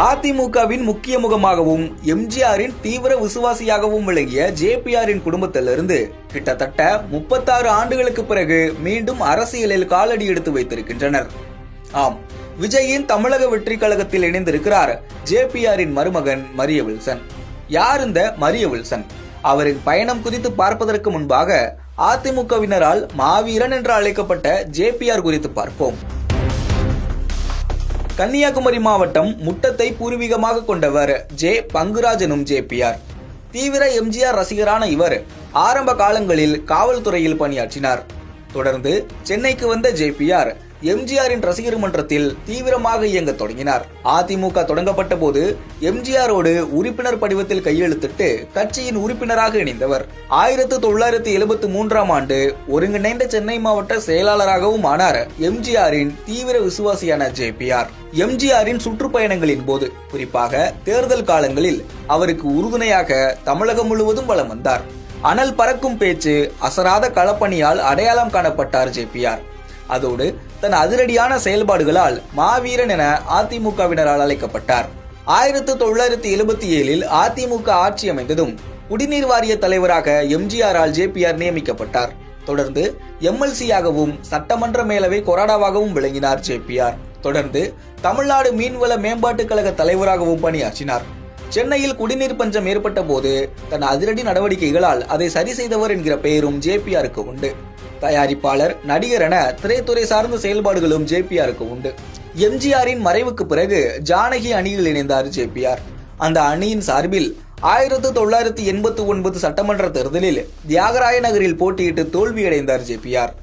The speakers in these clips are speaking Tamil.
அதிமுகவின் முக்கிய முகமாகவும் எம்ஜிஆரின் தீவிர விசுவாசியாகவும் விளங்கிய ஜேபிஆரின் குடும்பத்திலிருந்து கிட்டத்தட்ட 36 ஆண்டுகளுக்கு பிறகு மீண்டும் அரசியலில் காலடி எடுத்து வைத்திருக்கின்றனர். ஆம், விஜயின் தமிழக வெற்றி கழகத்தில் இணைந்திருக்கிறார் ஜேபிஆரின் மருமகன் மரிய வில்சன். யார் இந்த மரிய வில்சன்? அவரின் பயணம் குறித்து பார்ப்பதற்கு முன்பாக அதிமுகவினரால் மாவீரன் என்று அழைக்கப்பட்ட ஜேபிஆர் குறித்து பார்ப்போம். கன்னியாகுமரி மாவட்டம் முட்டத்தை பூர்வீகமாக கொண்டவர் பங்குராஜ் எனும் ஜேபிஆர். தீவிர எம்ஜிஆர் ரசிகரான இவர் ஆரம்ப காலங்களில் காவல்துறையில் பணியாற்றினார். தொடர்ந்து சென்னைக்கு வந்த ஜேபிஆர் எம்ஜிஆரின் ரசிகர் மன்றத்தில் தீவிரமாக இயங்க தொடங்கினார். அதிமுக தொடங்கப்பட்ட போது எம்ஜிஆரோடு உறுப்பினர் படிவத்தில் கையெழுத்திட்டு கட்சியின் உறுப்பினராக இணைந்தவர். 1973ஆம் ஆண்டு ஒருங்கிணைந்த சென்னை மாவட்ட செயலாளராகவும் ஆனார் எம்ஜிஆரின் தீவிர விசுவாசியான ஜேபிஆர். எம்ஜிஆரின் சுற்றுப்பயணங்களின் போது, குறிப்பாக தேர்தல் காலங்களில் அவருக்கு உறுதுணையாக தமிழகம் முழுவதும் வலம் வந்தார். அனல் பறக்கும் பேச்சு, அசராத களப்பணியால் அடையாளம் காணப்பட்டார் ஜேபிஆர். அதோடு தன் அதிரடியான செயல்பாடுகளால் மாவீரன் என அதிமுகவினரால் அழைக்கப்பட்டார். 1977இல் அதிமுக ஆட்சி அமைந்ததும் குடிநீர் வாரிய தலைவராக எம்ஜிஆரால் ஜேபிஆர் நியமிக்கப்பட்டார். தொடர்ந்து எம்எல்சியாகவும் சட்டமன்ற மேலவை கொறாடாவாகவும் விளங்கினார் ஜேபிஆர். தொடர்ந்து தமிழ்நாடு மீன்வள மேம்பாட்டுக் கழக தலைவராகவும் பணியாற்றினார். சென்னையில் குடிநீர் பஞ்சம் ஏற்பட்ட போது தன் அதிரடி நடவடிக்கைகளால் அதை சரி செய்தவர் என்கிற பெயரும் ஜேபிஆருக்கு உண்டு. தயாரிப்பாளர், நடிகர் என திரைத்துறை சார்ந்த செயல்பாடுகளும் ஜேபிஆருக்கு உண்டு. எம்ஜிஆரின் மறைவுக்கு பிறகு ஜானகி அணியில் இணைந்தார் ஜேபிஆர். அந்த அணியின் சார்பில் 1989 சட்டமன்ற தேர்தலில் தியாகராய நகரில் போட்டியிட்டு தோல்வியடைந்தார் ஜேபிஆர்.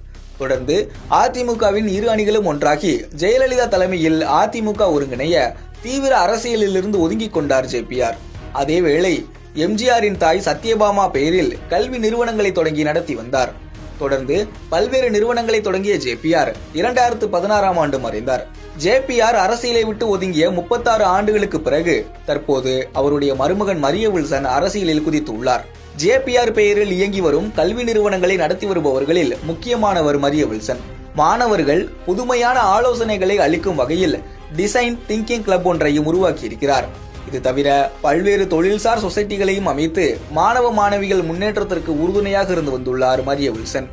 தொடர்ந்து அதிமுகவின் இரு அணிகளும் ஒன்றாகி ஜெயலலிதா தலைமையில் அதிமுக ஒருங்கிணைய தீவிர அரசியலில் இருந்து ஒதுங்கிக் கொண்டார் ஜேபிஆர். அதேவேளை எம்ஜிஆரின் தாய் சத்யபாமா பெயரில் கல்வி நிறுவனங்களை தொடங்கி நடத்தி வந்தார். தொடர்ந்து பல்வேறு நிறுவனங்களை தொடங்கிய ஜேபிஆர் 2016ஆம் ஆண்டு மறைந்தார். ஜேபிஆர் அரசியலை விட்டு ஒதுங்கிய 36 ஆண்டுகளுக்கு பிறகு தற்போது அவருடைய மருமகன் மரிய வில்சன் அரசியலில் குதித்துள்ளார். ஜேபிஆர் பெயரில் இயங்கி வரும் கல்வி நிறுவனங்களை நடத்தி வருபவர்களில் முக்கியமானவர் மரிய வில்சன். மாணவர்கள் புதுமையான ஆலோசனைகளை அளிக்கும் வகையில் டிசைன் திங்கிங் கிளப் ஒன்றையும் உருவாக்கி இருக்கிறார். இது தவிர பல்வேறு தொழில்சார் சொசைட்டிகளையும் அமைத்து மாணவ மாணவிகள் முன்னேற்றத்திற்கு உறுதுணையாக இருந்து வந்துள்ளார் மரிய வில்சன்.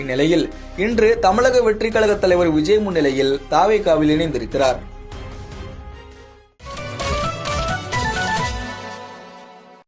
இந்நிலையில் இன்று தமிழக வெற்றி கழக தலைவர் விஜய் முன்னிலையில் தாவேகாவில் இணைந்திருக்கிறார்.